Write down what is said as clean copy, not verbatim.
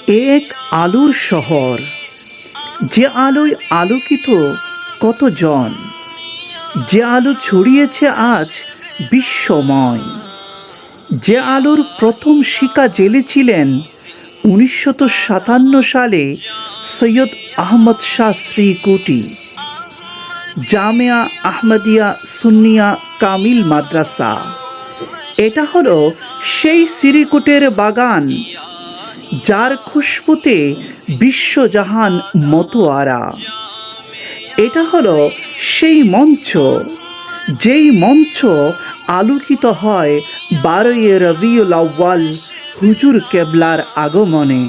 এক আলোর শহর, যে আলোয় আলোকিত কতজন, যে আলো ছড়িয়েছে আজ বিশ্বময়, যে আলোর প্রথম শিখা জ্বেলেছিলেন 1957 সালে সৈয়দ আহমদ শাহ শ্রীকুটি, জামিয়া আহমদিয়া সুন্নিয়া কামিল মাদ্রাসা। এটা হলো সেই শ্রীকুটের বাগান যার খুশবুতে বিশ্বজাহান মতোয়ারা। এটা হলো সেই মঞ্চ, যেই মঞ্চ আলোকিত হয় 12 রবিউল আউয়াল হুজুর কেবলার আগমনে।